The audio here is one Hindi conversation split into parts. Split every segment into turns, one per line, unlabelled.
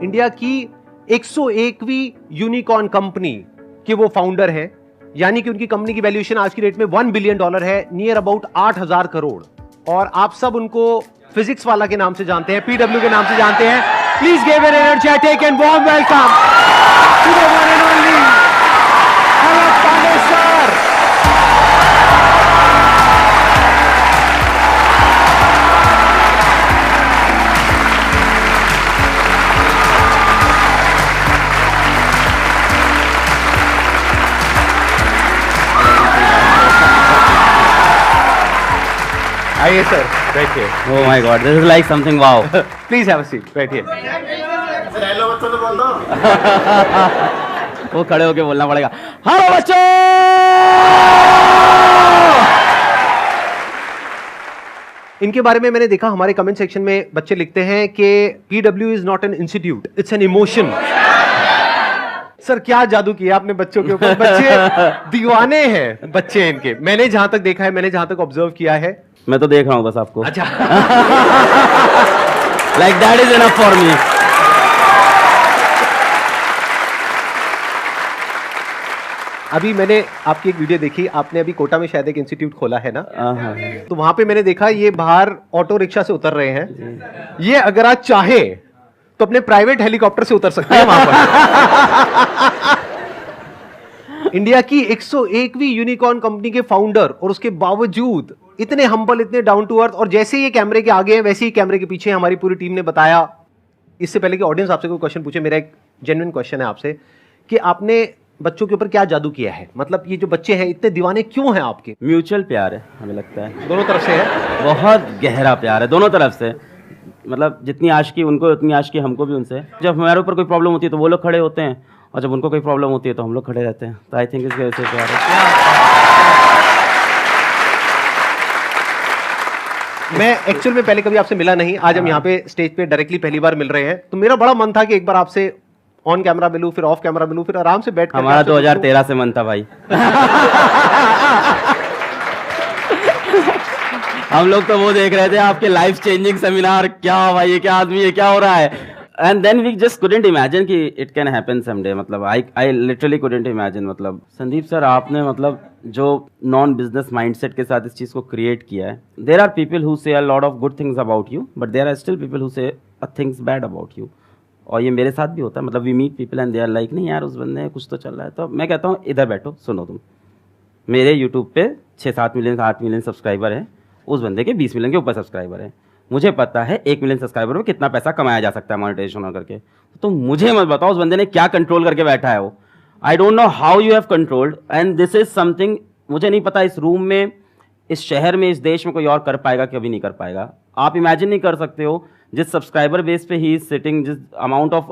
इंडिया की 101वीं यूनिकॉर्न कंपनी के वो फाउंडर हैं, यानी कि उनकी कंपनी की वैल्यूएशन आज की डेट में $1 बिलियन है, नियर अबाउट 8,000 करोड़। और आप सब उनको फिजिक्स वाला के नाम से जानते हैं, पीडब्ल्यू के नाम से जानते हैं। Please give an energetic and warm welcome to the one and only Alakh Pandey sir. आइए सर, बैठिए।
Oh my God, this is like something wow.
Please have a seat, बैठिए।
वो खड़े होके बोलना पड़ेगा। हेलो बच्चों।
इनके बारे में मैंने देखा, हमारे कमेंट सेक्शन में बच्चे लिखते हैं कि PW is not an institute, it's an emotion. Sir क्या जादू किया आपने बच्चों के ऊपर, बच्चे दीवाने हैं बच्चे इनके। मैंने जहां तक देखा है, मैंने जहां तक ऑब्जर्व किया है।
मैं तो देख रहा हूँ बस आपको।
अच्छा।
Like that is enough for me.
अभी मैंने आपकी एक वीडियो देखी, आपने अभी कोटा में शायद एक इंस्टीट्यूट खोला है ना, तो वहां पे मैंने देखा ये बाहर ऑटो रिक्शा से उतर रहे हैं। ये अगर आप चाहे तो अपने प्राइवेट हेलीकॉप्टर से उतर सकते हैं वहां पर। इंडिया की 101वीं यूनिकॉर्न कंपनी के फाउंडर, और उसके बावजूद इतने हम्बल, इतने डाउन टू अर्थ। और जैसे ये कैमरे के आगे हैं वैसे ही कैमरे के पीछे हमारी पूरी टीम ने बताया। इससे पहले कि ऑडियंस आपसे कोई क्वेश्चन पूछे, मेरा एक जेन्युइन क्वेश्चन है आपसे कि आपने बच्चों के ऊपर क्या जादू किया है? मतलब ये जो बच्चे हैं इतने दीवाने क्यों हैं आपके?
म्यूचुअल प्यार है, हमें लगता है
दोनों तरफ से है,
बहुत गहरा प्यार है दोनों तरफ से। मतलब जितनी आशिकी उनको उतनी आशिकी हमको भी उनसे। जब हमारे ऊपर कोई प्रॉब्लम होती है तो वो लोग खड़े होते हैं, और जब उनको कोई प्रॉब्लम होती है तो हम लोग खड़े रहते हैं। तो आई थिंक इसकी वजह से प्यार है।
मैं एक्चुअल में पहले कभी आपसे मिला नहीं, आज हम यहाँ पे स्टेज पे डायरेक्टली पहली बार मिल रहे हैं, तो मेरा बड़ा मन था कि एक बार आपसे ऑन कैमरा मिलूं, फिर ऑफ कैमरा मिलूं, फिर आराम से बैठ कर।
हमारा 2013 से मन था भाई। हम लोग तो वो देख रहे थे आपके लाइफ चेंजिंग सेमिनार, क्या भाई ये क्या आदमी है, क्या हो रहा है। And then we just couldn't imagine कि इट कैन हैपन समडे। मतलब आई लिटरली कुडंट इमेजिन। मतलब संदीप सर आपने मतलब जो नॉन बिजनेस माइंडसेट के साथ इस चीज को क्रिएट किया है। There are people who say a lot of good things about you, but there are still people who say things bad about you. और ये मेरे साथ भी होता है। मतलब we meet people and they are like नहीं यार उस बंदे कुछ तो चल रहा है। तो मैं कहता हूँ इधर बैठो, सुनो तुम। मेरे यूट्यूब पे 6-7 मिलियन 8 मिलियन सब्सक्राइबर हैं, उस बंदे के 20 मिलियन के ऊपर सब्सक्राइबर हैं। मुझे पता है 1 मिलियन सब्सक्राइबर में कितना पैसा कमाया जा सकता है मोनेटाइजेशन करके। तो मुझे मत बताओ उस बंदे ने क्या कंट्रोल करके बैठा है वो। I don't know how you have controlled, and this is something मुझे नहीं पता इस रूम में, इस शहर में, इस देश में कोई और कर पाएगा, कभी नहीं कर पाएगा। आप इमेजिन नहीं कर सकते हो जिस सब्सक्राइबर बेस पे ही इज सिटिंग, जिस अमाउंट ऑफ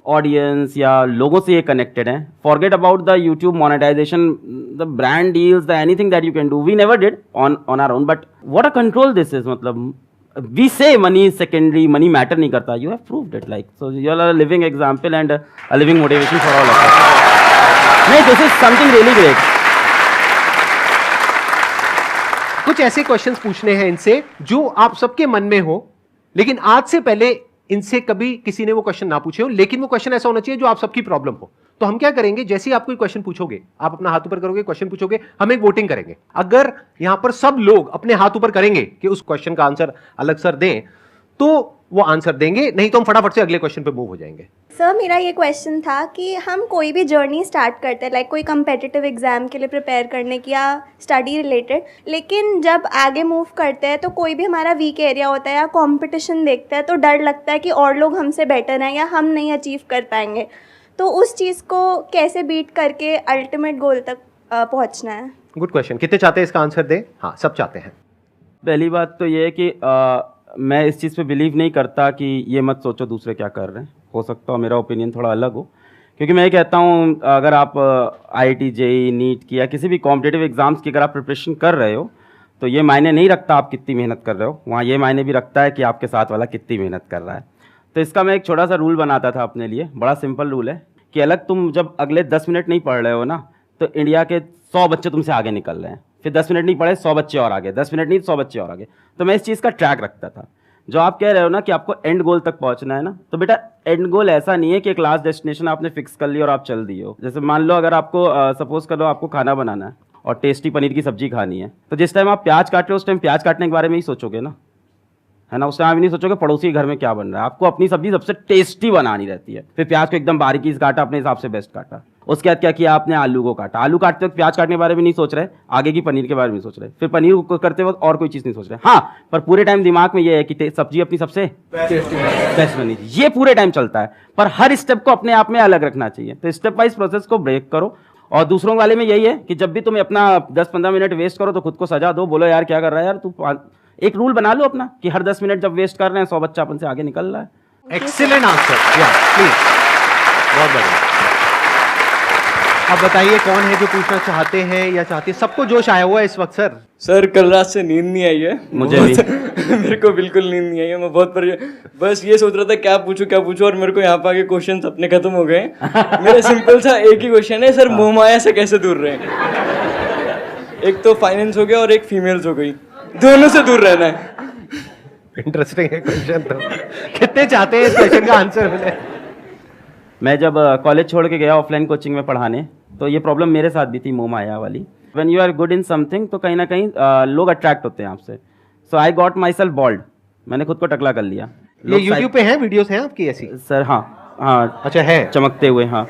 ऑडियंस या लोगों से ये कनेक्टेड है। Forget about the YouTube monetization, the brand deals, the anything that you can do, we never did on our own, but what a control this is. मतलब we say money is secondary, money matter नहीं करता, you have proved it, like so you are a living example and a living motivation for all of us. नहीं, this is something really great.
कुछ ऐसे क्वेश्चंस पूछने हैं इनसे जो आप सबके मन में हो, लेकिन आज से पहले इनसे कभी किसी ने वो क्वेश्चन ना पूछे हो, लेकिन वो क्वेश्चन ऐसा होना चाहिए जो आप सबकी प्रॉब्लम हो। तो हम क्या करेंगे, जैसे ही आप कोई क्वेश्चन पूछोगे, आप अपना हाथ ऊपर करोगे, क्वेश्चन पूछोगे, हम एक वोटिंग करेंगे। अगर यहां पर सब लोग अपने हाथ ऊपर करेंगे कि उस क्वेश्चन का आंसर अलग सर दें, तो वो आंसर देंगे, नहीं तो हम फटाफट से अगले क्वेश्चन पे मूव हो जाएंगे।
सर मेरा ये क्वेश्चन था कि हम कोई भी जर्नी स्टार्ट करते हैं, लाइक कोई कम्पिटिटिव एग्जाम के लिए प्रिपेयर करने की या स्टडी रिलेटेड, लेकिन जब आगे मूव करते हैं तो कोई भी हमारा वीक एरिया होता है या कंपटीशन देखते हैं तो डर लगता है कि और लोग हमसे बेटर हैं या हम नहीं अचीव कर पाएंगे। तो उस चीज़ को कैसे बीट करके अल्टीमेट गोल तक पहुंचना है?
Good question. कितने चाहते हैं इसका आंसर दें? हाँ, सब चाहते हैं।
पहली बात तो ये है कि मैं इस चीज़ पे बिलीव नहीं करता कि ये मत सोचो दूसरे क्या कर रहे हैं। हो सकता है मेरा ओपिनियन थोड़ा अलग हो, क्योंकि मैं ये कहता हूँ अगर आप IIT JEE नीट की या किसी भी कॉम्पिटिटिव एग्जाम्स की अगर आप प्रिपरेशन कर रहे हो तो ये मायने नहीं रखता आप कितनी मेहनत कर रहे हो, वहाँ ये मायने भी रखता है कि आपके साथ वाला कितनी मेहनत कर रहा है। तो इसका मैं एक छोटा सा रूल बनाता था अपने लिए, बड़ा सिंपल रूल है कि अलग तुम जब अगले 10 मिनट नहीं पढ़ रहे हो ना, तो इंडिया के 100 बच्चे तुमसे आगे निकल रहे हैं, फिर 10 मिनट नहीं पढ़े 100 बच्चे और आगे, 10 मिनट नहीं 100 बच्चे और आगे। तो मैं इस चीज़ का ट्रैक रखता था। जो आप कह रहे हो ना कि आपको एंड गोल तक पहुंचना है ना, तो बेटा एंड गोल ऐसा नहीं है कि एक लास्ट डेस्टिनेशन आपने फिक्स कर ली और आप चल दिए हो। जैसे मान लो अगर आपको सपोज करो आपको खाना बनाना है और टेस्टी पनीर की सब्जी खानी है, तो जिस टाइम आप प्याज काट रहे हो उस टाइम प्याज काटने के बारे में ही सोचोगे ना, है ना। उस टाइम आप नहीं सोचोगे पड़ोसी के घर में क्या बन रहा है। आपको अपनी सब्जी सबसे टेस्टी बनानी रहती है। फिर प्याज को एकदम बारीकी से काटा, अपने हिसाब से बेस्ट काटा। उसके बाद क्या किया आपने, आलू को काटा। आलू काटते वक्त प्याज काटने के बारे में नहीं सोच रहे, आगे की पनीर के बारे में सोच रहे। फिर पनीर को करते वक्त और कोई चीज़ नहीं सोच रहे। हाँ, पर पूरे टाइम दिमाग में ये है कि सब्जी अपनी सबसे बेस्ट बनी थी, ये पूरे टाइम चलता है। पर हर स्टेप को अपने आप में अलग रखना चाहिए। तो स्टेप वाइज प्रोसेस को ब्रेक करो। और दूसरों वाले में यही है कि जब भी तुम अपना 10-15 मिनट वेस्ट करो तो खुद को सजा दो, बोलो यार क्या कर रहा है यार तू। एक रूल बना लो अपना कि हर 10 मिनट जब वेस्ट कर रहे हैं 100 बच्चा अपन से आगे निकल रहा है।
एक्सीलेंट आंसर, प्लीज, बहुत बढ़िया। अब बताइए कौन है जो पूछना चाहते हैं या चाहते हैं? सबको जोश आया हुआ है इस वक्त सर।
सर कल रात से नींद नहीं आई है
मुझे भी।
मेरे को बिल्कुल नींद नहीं आई है, मैं बहुत बस ये सोच रहा था क्या पूछूं और मेरे को यहाँ पे आके क्वेश्चन अपने खत्म हो गए। मेरा सिंपल सा एक ही क्वेश्चन है सर, मोहमाया से कैसे दूर रहें? एक तो फाइनेंस हो गया और एक फीमेल्स हो गई, दोनों से दूर रहना है।
इंटरेस्टिंग है क्वेश्चन। तो कितने चाहते हैं इस क्वेश्चन का आंसर मिले?
मैं जब कॉलेज छोड़ के गया ऑफलाइन कोचिंग में पढ़ाने, तो ये प्रॉब्लम मेरे साथ भी थी, मोह माया वाली। When you are good in something तो कहीं ना कहीं लोग अट्रैक्ट होते हैं आपसे। So I got myself bold, मैंने खुद को टकला कर लिया।
ये यूट्यूब पे हैं वीडियोस हैं आपकी ऐसी?
सर हाँ
अच्छा है,
चमकते हुए, हाँ।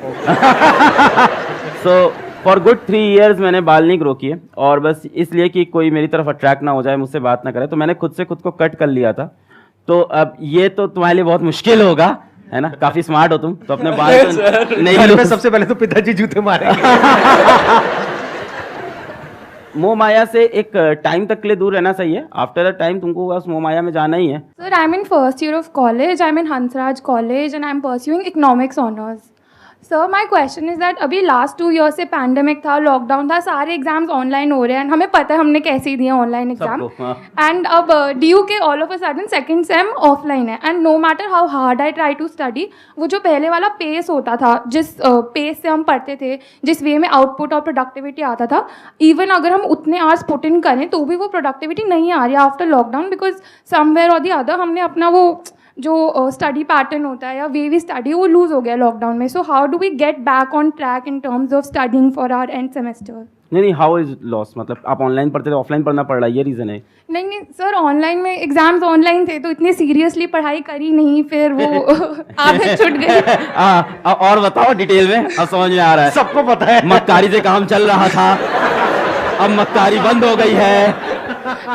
सो फॉर गुड 3 years मैंने बाल नहीं ग्रो किए, और बस इसलिए कि कोई मेरी तरफ अट्रैक्ट ना हो जाए, मुझसे बात ना करे, तो मैंने खुद से खुद को कट कर लिया था। तो अब ये तो तुम्हारे लिए बहुत मुश्किल होगा, है ना, काफी स्मार्ट हो तुम, तो अपने बाल तो नहीं
घर में
लो।
सबसे पहले तो पिताजी जूते मारेंगे।
मोह माया से एक टाइम तक के लिए दूर रहना सही है। आफ्टर अ टाइम तुमको उस मोह माया में जाना ही है।
Sir, I'm in first year of college. I'm in Hansraj College and I'm pursuing economics honors. Sir, my question is that अभी last 2 years से pandemic था, लॉकडाउन था, सारे एग्जाम्स ऑनलाइन हो रहे हैं, हमें पता है हमने कैसे ही दिए ऑनलाइन एग्जाम।
सबको, हाँ।
एंड अब ड्यू के all of a sudden second same offline है, and no matter how hard I try to study, वो जो पहले वाला पेस होता था, जिस पेस से हम पढ़ते थे, जिस वे में आउटपुट और प्रोडक्टिविटी आता था, इवन अगर हम उतने आवर्स पुट इन करें तो भी वो प्रोडक्टिविटी नहीं आ रही आफ्टर लॉकडाउन, बिकॉज समवेयर और द अदर हमने अपना वो जो स्टडी पैटर्न होता है या वे वी स्टडी वो लूज हो गया लॉकडाउन में। So how do we get back on track in terms of studying for our end semester?
नहीं, हाउ इज लॉस, मतलब आप ऑनलाइन पढ़ते थे, ऑफलाइन पढ़ना पड़ रहा है, ये रीजन है?
नहीं सर, ऑनलाइन में एग्जाम्स ऑनलाइन थे तो इतने सीरियसली पढ़ाई करी नहीं, फिर वो आदत छूट गई।
और बताओ डिटेल में, अब समझ में आ रहा है।
सबको पता है
मक्कारी से काम चल रहा था, अब मक्कारी बंद हो गई है।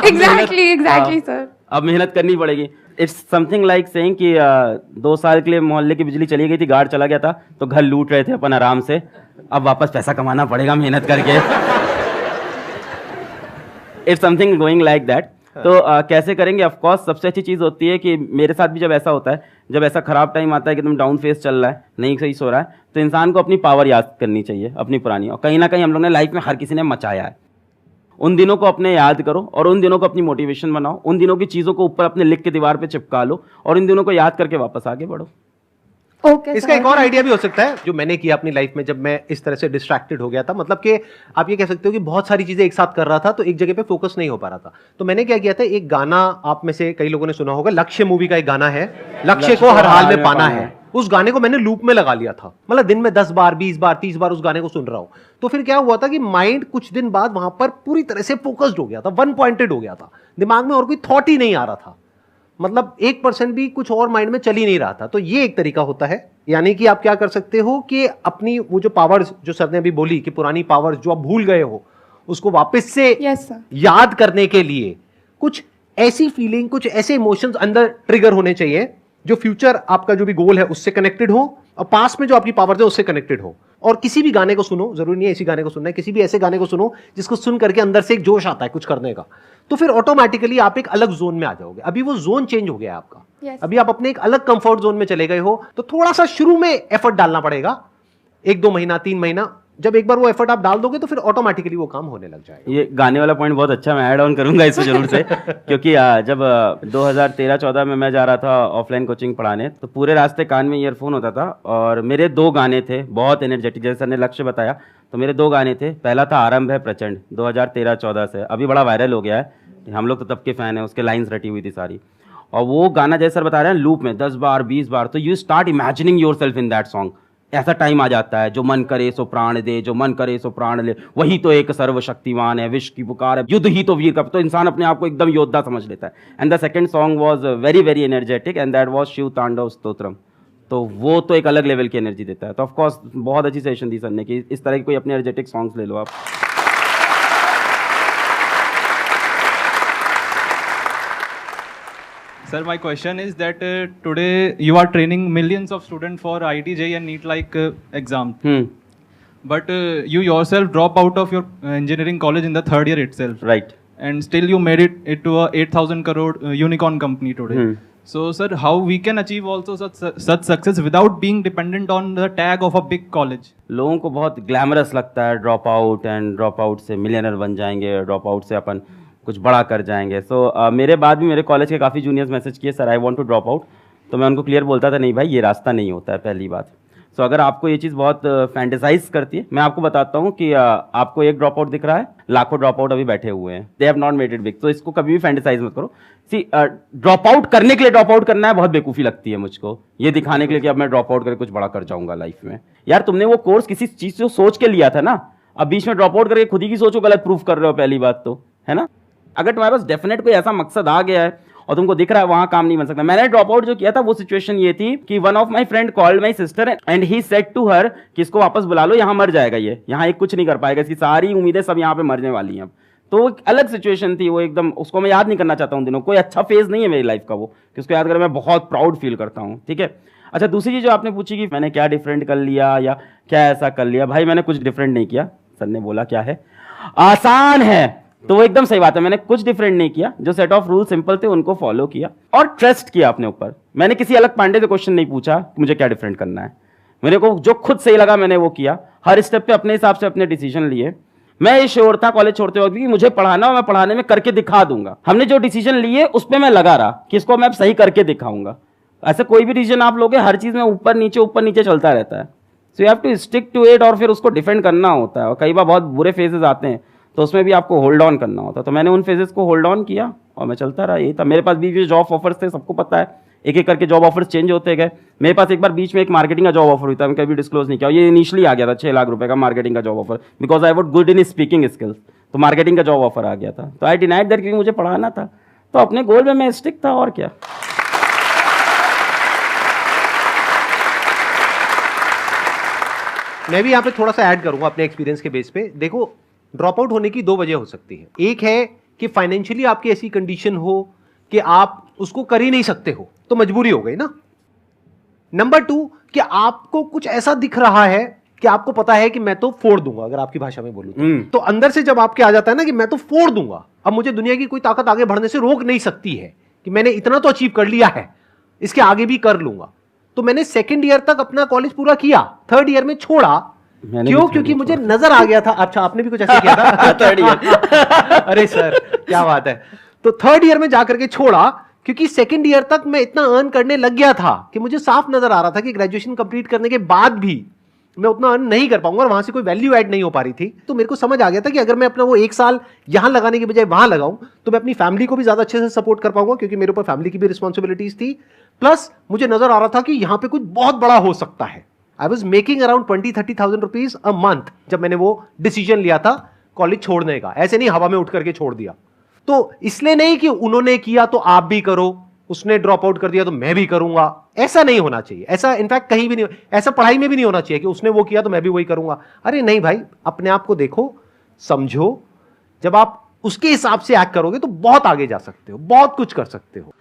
एग्जैक्टली सर,
अब मेहनत करनी पड़ेगी। इट्स समथिंग लाइक सेइंग कि 2 साल के लिए मोहल्ले की बिजली चली गई थी, गार्ड चला गया था, तो घर लूट रहे थे अपन आराम से, अब वापस पैसा कमाना पड़ेगा मेहनत करके। It's something going like that. तो कैसे करेंगे? ऑफ कोर्स सबसे अच्छी चीज़ होती है कि मेरे साथ भी जब ऐसा होता है, जब ऐसा खराब टाइम आता है कि तुम डाउन फेस चल रहा है, नहीं सही सो रहा है, तो इंसान को अपनी पावर याद करनी चाहिए, अपनी पुरानी। और कहीं ना कहीं हम लोग ने लाइफ में हर किसी ने मचाया है, उन दिनों को अपने याद करो और उन दिनों को अपनी मोटिवेशन बनाओ, उन दिनों की चीज़ों को ऊपर अपने लिख के दीवार पे चिपका लो और इन दिनों को याद करके वापस आगे बढ़ो।
ओके।
इसका एक और आइडिया भी हो सकता है जो मैंने किया अपनी लाइफ में, जब मैं इस तरह से डिस्ट्रैक्टेड हो गया था, मतलब कि आप ये कह सकते हो कि बहुत सारी चीजें एक साथ कर रहा था तो एक जगह पे फोकस नहीं हो पा रहा था। तो मैंने क्या किया था, एक गाना आप में से कई लोगों ने सुना होगा, लक्ष्य मूवी का एक गाना है, लक्ष्य को हर हाल में पाना है। उस गाने को मैंने लूप में लगा लिया था, मतलब दिन में 10 बार 20 बार 30 बार उस गाने को सुन रहा हूं। तो फिर क्या हुआ था कि माइंड कुछ दिन बाद वहां पर पूरी तरह से फोकस्ड हो गया था, वन पॉइंटेड हो गया था, दिमाग में और कोई थॉट ही नहीं आ रहा था, मतलब 1% भी कुछ और माइंड में चल ही नहीं रहा था। तो ये एक तरीका होता है, यानी कि आप क्या कर सकते हो कि अपनी वो जो पावर्स जो सर ने अभी बोली कि पुरानी पावर्स जो आप भूल गए हो, उसको वापस से याद करने के लिए कुछ ऐसी फीलिंग, कुछ ऐसे इमोशंस अंदर ट्रिगर होने चाहिए जो फ्यूचर आपका जो भी गोल है उससे कनेक्टेड हो और पास में जो आपकी पावर्स है उससे कनेक्टेड हो। और किसी भी गाने को सुनो, जरूरी नहीं है इसी गाने को सुनना है, किसी भी ऐसे गाने को सुनो जिसको सुन करके अंदर से एक जोश आता है कुछ करने का, तो फिर ऑटोमेटिकली आप एक अलग जोन में आ जाओगे। अभी वो जोन चेंज हो गया है आपका, अभी आप अपने एक अलग कंफर्ट जोन में चले गए हो, तो थोड़ा सा शुरू में एफर्ट डालना पड़ेगा, 1-2 महीना 3 महीना। जब एक बार वो एफर्ट आप डाल दोगे तो फिर ऑटोमेटिकली वो काम होने लग जाएगा।
ये गाने वाला पॉइंट बहुत अच्छा, मैं ऐड ऑन करूंगा इसको जरूर से। क्योंकि जब 2013-14 में मैं जा रहा था ऑफलाइन कोचिंग पढ़ाने, तो पूरे रास्ते कान में ईयरफोन होता था और मेरे 2 गाने थे बहुत एनर्जेटिक, जैसे सर ने लक्ष्य बताया, तो मेरे 2 गाने थे। पहला था आरंभ है प्रचंड, 2013-14 से, अभी बड़ा वायरल हो गया है, हम लोग तो तब के फैन हैं, उसके लाइन्स रटी हुई थी सारी। और वो गाना जैसे सर बता रहे हैं लूप में 10 बार 20 बार, तो you start imagining your self in that song. ऐसा टाइम आ जाता है, जो मन करे सो प्राण दे, जो मन करे सो प्राण ले, वही तो एक सर्वशक्तिमान है, विश्व की पुकार है, युद्ध ही तो वीर का, तो इंसान अपने आप को एकदम योद्धा समझ लेता है। And the second song was very very energetic and that was Shiv Tandav Stotram. तो वो तो एक अलग लेवल की एनर्जी देता है। तो ऑफ कोर्स बहुत अच्छी सेशन दी सर ने कि इस तरह की कोई अपने एनर्जेटिक सॉन्ग्स ले लो आप।
Sir, my question is that today you are training millions of students for IIT JEE and NEET like exam. But you yourself drop out of your engineering college in the third year itself.
Right.
And still you made it to a 8,000 crore unicorn company today. So sir, how we can achieve also such success without being dependent on the tag of a big college?
लोगों को बहुत ग्लैमरस लगता है drop out, and drop out से मिलियनर बन जाएंगे, ड्रॉप आउट से अपन कुछ बड़ा कर जाएंगे। सो मेरे बाद भी मेरे कॉलेज के काफ़ी जूनियर्स मैसेज किए sir I want to drop out, तो मैं उनको क्लियर बोलता था नहीं भाई ये रास्ता नहीं होता है पहली बात। सो अगर आपको ये चीज़ बहुत फैंटेसाइज करती है, मैं आपको बताता हूँ कि आपको एक ड्रॉप आउट दिख रहा है, लाखों ड्रॉप आउट अभी बैठे हुए हैं, they have not made it big. तो इसको कभी भी फैंटेसाइज मत करो। सी ड्रॉप आउट करने के लिए ड्रॉप आउट करना है बहुत बेवकूफ़ी लगती है मुझको, ये दिखाने के लिए कि अब मैं ड्रॉप आउट करके कुछ बड़ा कर जाऊंगा लाइफ में। यार तुमने वो कोर्स किसी चीज़ से सोच के लिया था ना, अब बीच में ड्रॉप आउट करके खुद ही की सोचो गलत प्रूफ कर रहे हो, पहली बात तो है ना। अगर तुम्हारे पास डेफिनेट कोई ऐसा मकसद आ गया है और तुमको दिख रहा है वहां काम नहीं बन सकता। मैंने ड्रॉप आउट जो किया था वो सिचुएशन ये थी कि one of my friend called my sister and he said to her कि इसको वापस बुला लो, यहाँ मर जाएगा ये, यहाँ एक कुछ नहीं कर पाएगा, इसकी सारी उम्मीदें सब यहाँ पे मरने वाली हैं अब। तो एक अलग सिचुएशन थी वो, एकदम उसको मैं याद नहीं करना चाहता हूँ दिनों, कोई अच्छा फेज नहीं है मेरी लाइफ का वो कि उसको याद कर मैं बहुत प्राउड फील करता हूँ। ठीक है, अच्छा दूसरी चीज जो आपने पूछी कि मैंने क्या डिफरेंट कर लिया या क्या ऐसा कर लिया, भाई मैंने कुछ डिफरेंट नहीं किया। सर ने बोला क्या है आसान है, तो वो एकदम सही बात है, मैंने कुछ डिफरेंट नहीं किया, जो सेट ऑफ रूल सिंपल थे उनको फॉलो किया और ट्रस्ट किया अपने ऊपर। मैंने किसी अलग पांडे से क्वेश्चन नहीं पूछा कि मुझे क्या डिफरेंट करना है, मेरे को जो खुद सही लगा मैंने वो किया, हर स्टेप पे अपने हिसाब से अपने डिसीजन लिए। मैं ये श्योर था कॉलेज छोड़ते वक्त कि मुझे पढ़ाना और मैं पढ़ाने में करके दिखा दूंगा। हमने जो डिसीजन लिए उस पर मैं लगा रहा कि इसको मैं सही करके दिखाऊंगा। ऐसे कोई भी डिसीजन आप लोगे हर चीज में ऊपर नीचे चलता रहता है, so you have to stick to it और फिर उसको डिफेंड करना होता है। और कई बार बहुत बुरे फेजेस आते हैं तो उसमें भी आपको होल्ड ऑन करना होता है, तो मैंने उन फेजेस को होल्ड ऑन किया और मैं चलता रहा। यही था, मेरे पास भी जॉब ऑफर्स थे, सबको पता है, एक एक करके जॉब ऑफर्स चेंज होते गए। मेरे पास एक बार बीच में एक मार्केटिंग का जॉब ऑफर हुआ था, मैं कभी डिस्क्लोज नहीं किया, ये इनिशियली आ गया था 6 लाख रुपए का मार्केटिंग का job offer, because I what good in speaking skills, तो मार्केटिंग का जॉब ऑफर आ गया था। तो आई डिनाइड दैट क्योंकि मुझे पढ़ाना था, तो अपने गोल में मैं स्टिक था और क्या।
मैं भी यहाँ पे थोड़ा सा ऐड करूंगा अपने एक्सपीरियंस के बेस पे। देखो ड्रॉप आउट होने की 2 वजह हो सकती है, एक है कि फाइनेंशियली आपकी ऐसी कंडीशन हो कि आप उसको कर ही नहीं सकते हो, तो मजबूरी हो गई ना। नंबर 2 कि आपको कुछ ऐसा दिख रहा है कि आपको पता है कि मैं तो फोड़ दूंगा, अगर आपकी भाषा में बोलूं तो अंदर से जब आपके आ जाता है ना कि मैं तो फोड़ दूंगा, अब मुझे दुनिया की कोई ताकत आगे बढ़ने से रोक नहीं सकती है, कि मैंने इतना तो अचीव कर लिया है, इसके आगे भी कर लूंगा। तो मैंने 2nd ईयर तक अपना कॉलेज पूरा किया, 3rd ईयर में छोड़ा। क्यों? क्योंकि मुझे नजर आ गया था। अच्छा आपने भी कुछ ऐसे किया था?
3rd ईयर
अरे सर क्या बात है। तो 3rd ईयर में जाकर के छोड़ा क्योंकि 2nd ईयर तक मैं इतना अर्न करने लग गया था कि मुझे साफ नजर आ रहा था कि ग्रेजुएशन कंप्लीट करने के बाद भी मैं उतना अर्न नहीं कर पाऊंगा और वहां से कोई वैल्यू ऐड नहीं हो पा रही थी। तो मेरे को समझ आ गया था कि अगर मैं अपना वो 1 साल यहां लगाने के बजाय वहां लगाऊं तो मैं अपनी फैमिली को भी ज्यादा अच्छे से सपोर्ट कर पाऊंगा, क्योंकि मेरे ऊपर फैमिली की भी रिस्पॉन्सिबिलिटीज थी। प्लस मुझे नजर आ रहा था कि यहां पे कुछ बहुत बड़ा हो सकता है। I was making around 20-30,000 rupees a month जब मैंने वो डिसीजन लिया था कॉलेज छोड़ने का। ऐसे नहीं हवा में उठ करके छोड़ दिया। तो इसलिए नहीं कि उन्होंने किया तो आप भी करो, उसने ड्रॉप आउट कर दिया तो मैं भी करूंगा, ऐसा नहीं होना चाहिए। ऐसा इनफैक्ट कहीं भी नहीं, ऐसा पढ़ाई में भी नहीं होना चाहिए कि उसने वो किया तो मैं भी वही करूंगा। अरे नहीं भाई, अपने आप को देखो, समझो, जब आप उसके हिसाब से एक्ट करोगे तो बहुत आगे जा सकते हो, बहुत कुछ कर सकते हो।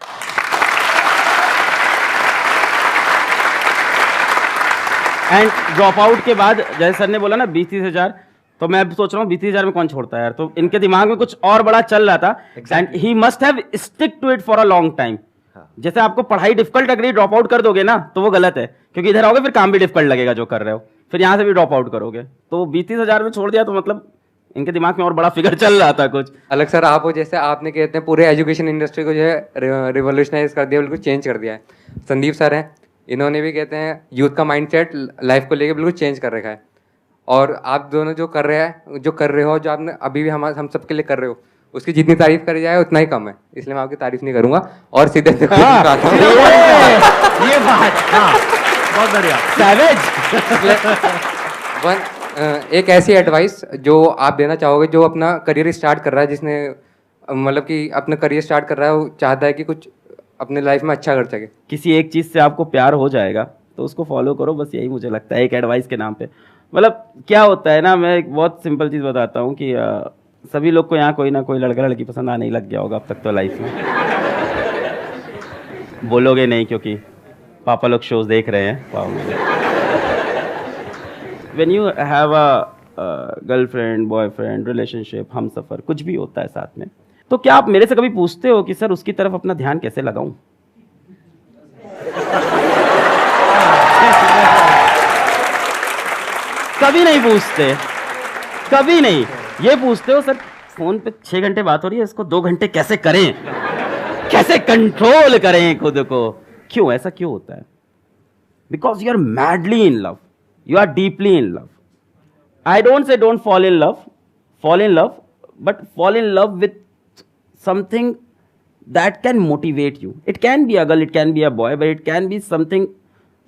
एंड ड्रॉप आउट के बाद जैसे सर ने बोला ना 20-30 हजार, तो मैं अब सोच रहा हूँ 20-30 हजार में कौन छोड़ता है यार, तो इनके दिमाग में कुछ और बड़ा चल रहा था। And he must have stick to it for a long time. जैसे आपको पढ़ाई डिफिकल्ट लग रही है, ड्रॉप आउट कर दोगे ना तो वो गलत है, क्योंकि इधर आओगे फिर काम भी डिफिकल्ट लगेगा जो कर रहे हो, फिर यहाँ से भी ड्रॉप आउट करोगे। तो 20-30 हजार में छोड़ दिया तो मतलब इनके दिमाग में और बड़ा फिगर चल रहा था कुछ
अलग। सर आप वो जैसे आपने कहते हैं पूरे एजुकेशन इंडस्ट्री को जो है रिवोल्यूशनाइज कर दिया, बिल्कुल चेंज कर दिया है। संदीप सर हैं, इन्होंने भी कहते हैं यूथ का माइंडसेट लाइफ को लेके बिल्कुल चेंज कर रखा है। और आप दोनों जो कर रहे हो, जो आपने अभी भी हम सबके लिए कर रहे हो, उसकी जितनी तारीफ करी जाए उतना ही कम है, इसलिए मैं आपकी तारीफ नहीं करूंगा और सीधे
ये बात, हाँ, बहुत बढ़िया।
सैवेज।
एक ऐसी एडवाइस जो आप देना चाहोगे जो अपना करियर स्टार्ट कर रहा है, जिसने मतलब कि अपना करियर स्टार्ट कर रहा है, वो चाहता है कि कुछ अपने लाइफ में अच्छा कर सके।
किसी एक चीज़ से आपको प्यार हो जाएगा तो उसको फॉलो करो, बस यही मुझे लगता है एक एडवाइस के नाम पे। मतलब क्या होता है ना, मैं एक बहुत सिंपल चीज़ बताता हूँ कि सभी लोग को यहाँ कोई ना कोई लड़का लड़की पसंद आने ही लग गया होगा अब तक तो लाइफ में। बोलोगे नहीं क्योंकि पापा लोग शोज देख रहे हैं। When you have a girlfriend, boyfriend, relationship, हम सफ़र, कुछ भी होता है साथ में, तो क्या आप मेरे से कभी पूछते हो कि सर उसकी तरफ अपना ध्यान कैसे लगाऊं? कभी नहीं पूछते, कभी नहीं। ये पूछते हो सर फोन पे 6 घंटे बात हो रही है, इसको 2 घंटे कैसे करें, कैसे कंट्रोल करें खुद को? क्यों ऐसा क्यों होता है? Because you are madly in love, you are deeply in love. I don't say don't fall in love, fall in love, but fall in love with something that can motivate you. It can be a girl, it can be a boy, but it can be something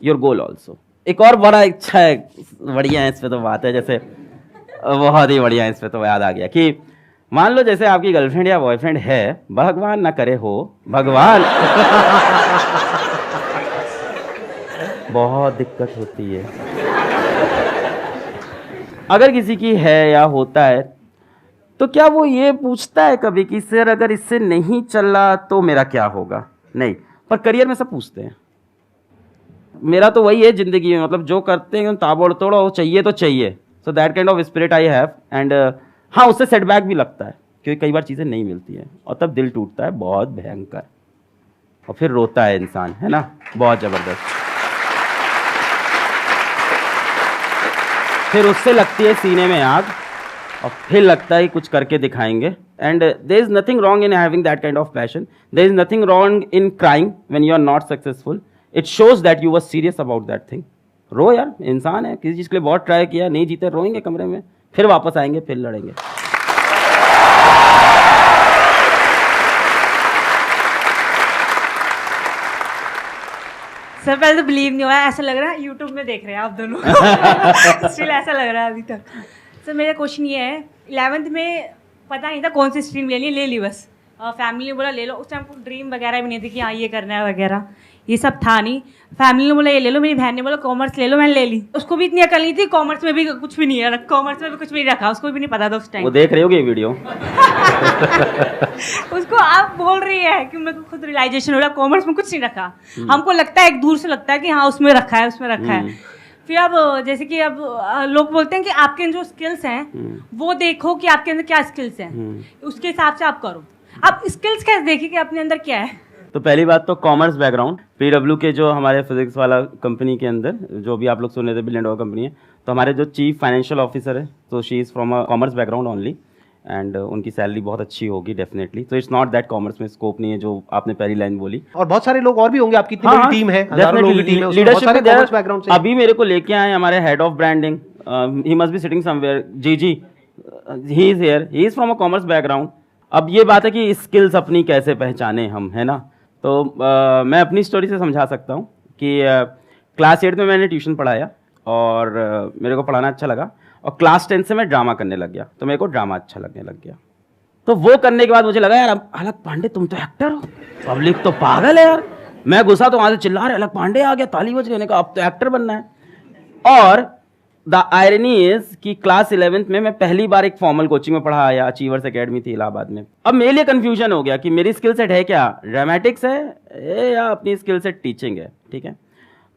your goal also. एक और बड़ा अच्छा है, बढ़िया है इस पे तो बात है, जैसे बहुत ही बढ़िया है इस पे तो याद आ गया कि मान लो जैसे आपकी गर्लफ्रेंड या बॉयफ्रेंड है, भगवान ना करे हो, भगवान बहुत दिक्कत होती है अगर किसी की है या होता है, तो क्या वो ये पूछता है कभी कि सर अगर इससे नहीं चला तो मेरा क्या होगा? नहीं, पर करियर में सब पूछते हैं। मेरा तो वही है जिंदगी में, मतलब जो करते हैं ताबड़ तोड़ चाहिए तो चाहिए। So that kind of spirit I have. And हाँ, उससे सेटबैक भी लगता है क्योंकि कई बार चीज़ें नहीं मिलती हैं और तब दिल टूटता है बहुत भयंकर, और फिर रोता है इंसान, है ना, बहुत ज़बरदस्त। फिर उससे लगती है सीने में आग और फिर लगता है कुछ करके दिखाएंगे। And there is nothing wrong in having that kind of passion, there is nothing wrong in crying when you are not successful. It shows that you were serious about that thing. रो यार, इंसान है, किसी चीज़ के लिए बहुत ट्राई किया, नहीं जीते, रोएंगे कमरे में, फिर वापस आएंगे, फिर लड़ेंगे।
सर पहले तो बिलीव नहीं हुआ, ऐसा लग रहा है यूट्यूब में देख रहे हैं आप दोनों। स्टिल ऐसा लग रहा है अभी तक। सर मेरा क्वेश्चन ये है, 11th में पता नहीं था कौन सी स्ट्रीम लेनी है, ले ली बस। फैमिली ने बोला ले लो, उस टाइम कोई ड्रीम वगैरह भी नहीं थी कि हाँ ये करना है वगैरह, ये सब था नहीं। फैमिली ने बोला ये ले लो, मेरी बहन ने बोला कॉमर्स ले लो, मैंने ले ली। उसको भी इतनी अकल नहीं थी, कॉमर्स में भी कुछ भी नहीं है, कॉमर्स में भी कुछ भी नहीं रखा, उसको भी नहीं पता था उस टाइम।
वो देख रहे होगे ये वीडियो।
उसको आप बोल रही है कि मेरे को खुद रियलाइजेशन हो रहा है कॉमर्स में कुछ नहीं रखा। हमको लगता है एक दूर से लगता है कि हाँ उसमें रखा है, उसमें रखा है। फिर अब जैसे कि अब लोग बोलते हैं कि आपके जो स्किल्स हैं वो देखो कि आपके अंदर क्या स्किल्स हैं, उसके हिसाब से आप करो। आप स्किल्स कैसे देखिए कि अपने अंदर क्या है?
तो पहली बात तो कॉमर्स बैकग्राउंड, पीडब्ल्यू के जो हमारे फिजिक्स वाला कंपनी के अंदर जो भी आप लोग सुन रहे थे बिलियन डॉलर कंपनी है, तो हमारे जो चीफ फाइनेंशियल ऑफिसर है तो she is from a commerce background only, and उनकी सैलरी बहुत अच्छी होगी डेफिनेटली। तो इट्स नॉट दैट कॉमर्स में स्कोप नहीं है जो आपने पहली लाइन बोली।
और बहुत सारे लोग और भी होंगे, आपकी इतनी बड़ी टीम है, हजारों लोगों की टीम है, उसमें बहुत सारे कॉमर्स बैकग्राउंड से।
अभी मेरे को लेके आए हमारे head of branding, he must be sitting somewhere, जी he is here, he is from a commerce background. अब ये बात है कि स्किल्स अपनी कैसे पहचाने हम, है ना। तो मैं अपनी स्टोरी से समझा सकता हूँ कि क्लास 8 में मैंने ट्यूशन पढ़ाया और मेरे को पढ़ाना अच्छा लगा, और क्लास 10 से मैं ड्रामा करने लग गया, तो मेरे को ड्रामा अच्छा लगने लग गया। तो वो करने के बाद मुझे लगा यार अलग पांडे तुम तो एक्टर हो, पब्लिक तो पागल है यार। मैं घुसा तो वहाँ से चिल्ला रहे अलग पांडे आ गया, ताली बज गई, अब तो एक्टर बनना है। और द आयरनी इज कि क्लास 11th में मैं पहली बार एक फॉर्मल कोचिंग में पढ़ा आया, अचीवर्स एकेडमी थी इलाहाबाद में। अब मेरे लिए कंफ्यूजन हो गया कि मेरी स्किल सेट है क्या, ड्रामेटिक्स है या अपनी स्किल सेट टीचिंग है, ठीक है।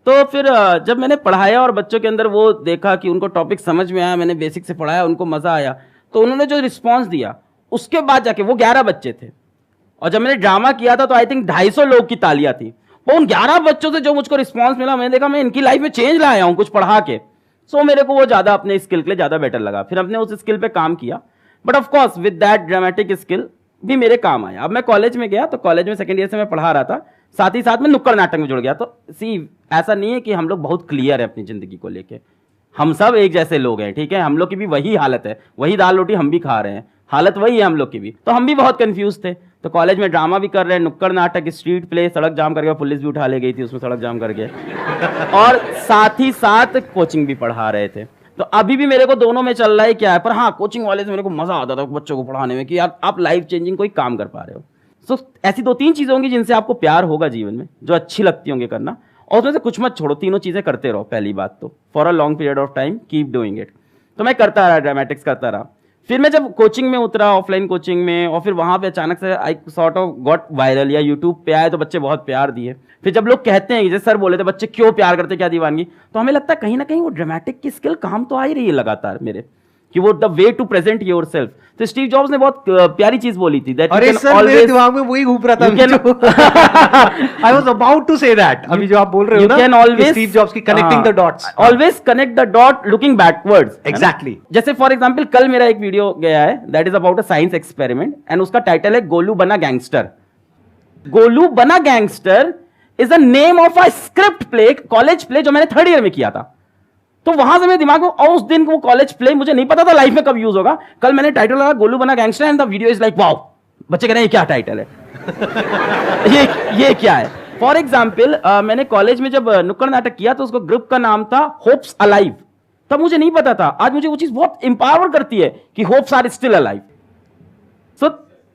तो फिर जब मैंने पढ़ाया और बच्चों के अंदर वो देखा कि उनको टॉपिक समझ में आया, मैंने बेसिक से पढ़ाया, उनको मज़ा आया, तो उन्होंने जो रिस्पॉन्स दिया उसके बाद जाके वो 11 बच्चे थे, और जब मैंने ड्रामा किया था तो आई थिंक 250 लोग की तालियां थी। वो उन 11 बच्चों से जो मुझको रिस्पॉन्स मिला, मैंने देखा मैं इनकी लाइफ में चेंज लाया हूँ कुछ पढ़ा के। सो मेरे को वो ज़्यादा अपने स्किल के लिए ज़्यादा बेटर लगा, फिर अपने उस स्किल पे काम किया। But of course with that dramatic skill भी मेरे काम आया। अब मैं कॉलेज में गया तो कॉलेज में सेकंड ईयर से मैं पढ़ा रहा था, साथ ही साथ में नुक्कड़ नाटक में जुड़ गया। तो सी ऐसा नहीं है कि हम लोग बहुत क्लियर है अपनी ज़िंदगी को लेके, हम सब एक जैसे लोग हैं, ठीक है, हम लोग की भी वही हालत है, वही दाल रोटी हम भी खा रहे हैं। हालत वही है हम लोग की भी। तो हम भी बहुत कंफ्यूज थे। तो कॉलेज में ड्रामा भी कर रहे हैं, नुक्कड़ नाटक, स्ट्रीट प्ले, सड़क जाम करके पुलिस भी उठा ले गई थी उसमें सड़क जाम करके, और साथ ही साथ कोचिंग भी पढ़ा रहे थे। तो अभी भी मेरे को दोनों में चल रहा है क्या है, पर हाँ कोचिंग वाले से मेरे को मजा आता था बच्चों को पढ़ाने में कि यार आप लाइफ चेंजिंग कोई काम कर पा रहे हो। सो ऐसी 2-3 चीजें होंगी जिनसे आपको प्यार होगा जीवन में, जो अच्छी लगती होंगी करना, और उसमें से कुछ मत छोड़ो, तीनों चीजें करते रहो। पहली बात तो for a long period of time keep doing it. तो मैं करता रहा, ड्रामेटिक्स करता रहा। फिर मैं जब कोचिंग में उतरा, ऑफलाइन कोचिंग में, और फिर वहां पे अचानक से I sort of got viral, या यूट्यूब पे आए तो बच्चे बहुत प्यार दिए। फिर जब लोग कहते हैं, जैसे सर बोले थे बच्चे क्यों प्यार करते, क्या दीवानगी, तो हमें लगता है कहीं ना कहीं वो ड्रामेटिक की स्किल काम तो आ ही रही है लगातार मेरे, कि वो the way to present yourself. तो स्टीव जॉब्स ने बहुत प्यारी चीज बोली थी, दैट
अरे सर मेरे दिमाग में वही घूम रहा था, I was about to say that. अभी जो आप बोल रहे हो ना,
कैन ऑलवेज
स्टीव जॉब्स की connecting the dots,
always connect the dot looking backwards.
Exactly.
जैसे फॉर एग्जांपल कल मेरा एक वीडियो गया है, that is about a science experiment, and उसका टाइटल है गोलू बना गैंगस्टर। गोलू बना gangster is the name of a script play, college play, जो मैंने 3rd ईयर में किया था। तो वहां से मेरे दिमाग में, और उस दिन वो कॉलेज प्ले मुझे नहीं पता था लाइफ में कब यूज होगा। कल मैंने टाइटल लगा गोलू बना gangster, and the video is like wow, बच्चे कह रहे हैं ये क्या टाइटल है, ये क्या है। फॉर एग्जाम्पल मैंने कॉलेज में जब नुक्कड़ नाटक किया तो उसको ग्रुप का नाम था होप्स अलाइव। तब मुझे नहीं पता था, आज मुझे वो चीज बहुत इंपावर करती है कि hopes are still alive. So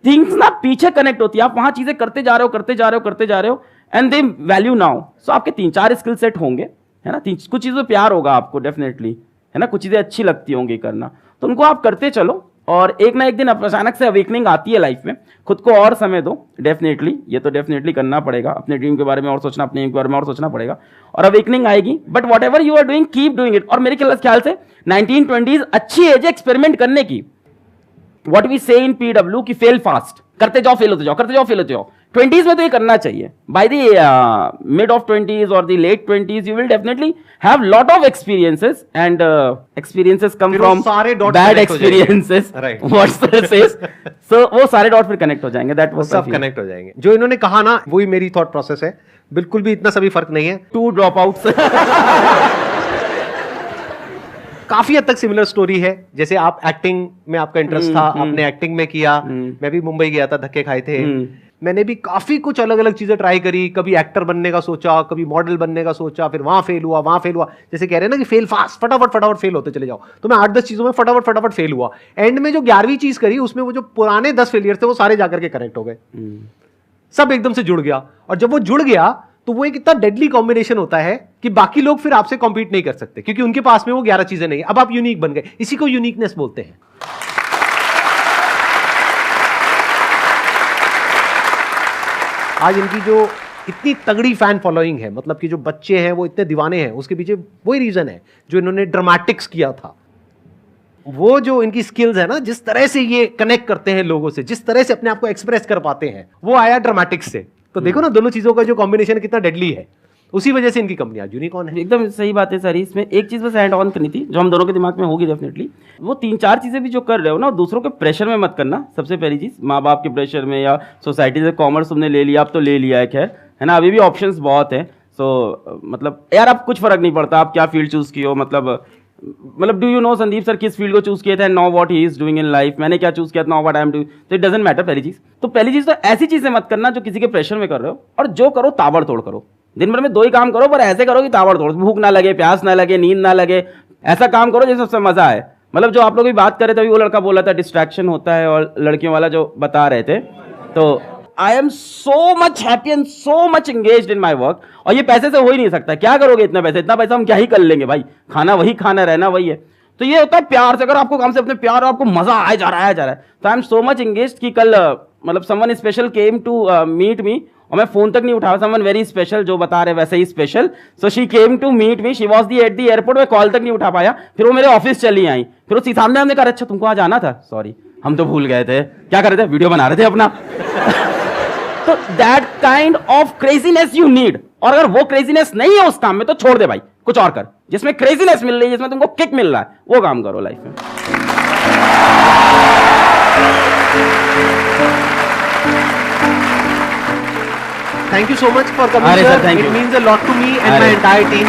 things ना पीछे कनेक्ट होती है, आप वहां चीजें करते जा रहे हो एंड दे वैल्यू नाउ। सो आपके 3-4 स्किल सेट होंगे, है ना, कुछ चीज़ों प्यार होगा आपको डेफिनेटली, है ना, कुछ चीज़ें अच्छी लगती होंगी करना, तो उनको आप करते चलो, और एक ना एक दिन अचानक से अवेकनिंग आती है लाइफ में। खुद को और समय दो, डेफिनेटली, ये तो डेफिनेटली करना पड़ेगा, अपने ड्रीम के बारे में और सोचना, अपने एम के बारे में और सोचना पड़ेगा, और अवेकनिंग आएगी। But whatever you are doing keep doing it. और मेरे ख्याल से 1920s अच्छी एज है एक्सपेरिमेंट करने की। व्हाट वी से इन पीडब्ल्यू की फेल फास्ट, करते जाओ फेल होते जाओ, करते जाओ फेल होते जाओ। 20s में तो ये करना चाहिए। By the mid of 20s और the late 20s you will definitely have lot of experiences, and experiences come from bad experiences, what's the says. So वो सारे डॉट फिर कनेक्ट हो जाएंगे, दैट वाज
सब कनेक्ट हो जाएंगे। जो इन्होंने कहा ना, वही मेरी थॉट प्रोसेस है, बिल्कुल भी इतना सभी फर्क नहीं है।
2 ड्रॉप आउट्स
काफी हद तक सिमिलर स्टोरी है। जैसे आप एक्टिंग में आपका इंटरेस्ट था, आपने एक्टिंग में किया, मैं भी मुंबई गया था, धक्के खाए थे, मैंने भी काफी कुछ अलग अलग चीजें ट्राई करी, कभी एक्टर बनने का सोचा, कभी मॉडल बनने का सोचा, फिर वहां फेल हुआ। जैसे कह रहे हैं ना कि फेल फास्ट, फटाफट फेल होते चले जाओ, तो मैं 8-10 चीजों में फटाफट फेल हुआ। एंड में जो 11वीं चीज करी, उसमें वो जो पुराने 10 फेलियर थे वो सारे जाकर के कनेक्ट हो गए, सब एकदम से जुड़ गया। और जब वो जुड़ गया तो वो एक इतना डेडली कॉम्बिनेशन होता है कि बाकी लोग फिर आपसे कॉम्पीट नहीं कर सकते, क्योंकि उनके पास में वो 11 चीजें नहीं है। अब आप यूनिक बन गए, इसी को यूनिकनेस बोलते हैं। आज इनकी जो इतनी तगड़ी फैन फॉलोइंग है, मतलब कि जो बच्चे हैं वो इतने दीवाने हैं, उसके पीछे वही रीजन है जो इन्होंने ड्रामेटिक्स किया था। वो जो इनकी स्किल्स है ना, जिस तरह से ये कनेक्ट करते हैं लोगों से, जिस तरह से अपने आप को एक्सप्रेस कर पाते हैं, वो आया ड्रामेटिक्स से। तो देखो ना, दोनों चीजों का जो कॉम्बिनेशन कितना डेडली है, उसी वजह से इनकी कंपनी आज यूनिकॉर्न है।
एकदम सही बात है सर। इसमें एक चीज बस ऐड ऑन करनी थी, जो हम दोनों के दिमाग में होगी डेफिनेटली। वो 3-4 चीजें भी जो कर रहे हो ना, दूसरों के प्रेशर में मत करना। सबसे पहली चीज, माँ बाप के प्रेशर में या सोसाइटी से, कॉमर्स तुमने ले लिया, अब तो ले लिया है, खैर, है ना, अभी भी ऑप्शंस बहुत है। सो मतलब यार अब कुछ फर्क नहीं पड़ता आप क्या फील्ड चूज की हो। मतलब do you know Sandeep sir किस फील्ड को चूज किया था, know what he is doing in life, मैंने क्या चूज किया था, know what I am doing, तो इट डजंट मैटर। पहली चीज तो ऐसी चीजें मत करना जो किसी के प्रेशर में कर रहे हो, और जो करो ताबड़तोड़ करो। दिन भर में 2 ही काम करो, पर ऐसे करो कि ताबड़तोड़, भूख ना लगे, प्यास ना लगे, नींद ना लगे, ऐसा काम करो जिसमें सबसे मजा आए। मतलब जो आप लोग भी बात कर रहे थे, अभी वो लड़का बोला था डिस्ट्रैक्शन होता है, और लड़कियों वाला जो बता रहे थे, तो I am so much happy and so much engaged in my work. और ये पैसे से हो ही नहीं सकता, क्या करोगे इतना पैसा हम क्या ही कर लेंगे भाई, खाना वही खाना, रहना वही है। तो ये होता है प्यार से, अगर आपको काम से अपने प्यार और आपको मजा आया जा रहा है, तो I am so much engaged कि कल मतलब someone special came to meet me, और मैं फोन तक नहीं उठाया, समवन वेरी स्पेशल, जो बता रहे वैसे ही special. So she came to meet me, she was there at the airport, मैं कॉल तक नहीं उठा पाया, फिर वो मेरे ऑफिस चली आई, फिर वो सामने हमने कहा अच्छा तुमको आज आना था, सॉरी हम तो भूल गए थे, क्या कर रहे थे, वीडियो बना रहे थे अपना। तो that kind of craziness you need. और अगर वो क्रेजीनेस नहीं है उस काम में, तो छोड़ दे भाई, कुछ और कर, जिसमें क्रेजीनेस मिल रही है, जिसमें तुमको किक मिल रहा है, वो काम करो लाइफ में।
Thank you so much for coming,
Sir,
sir.
thank
It
you.
means a lot to me and my entire team.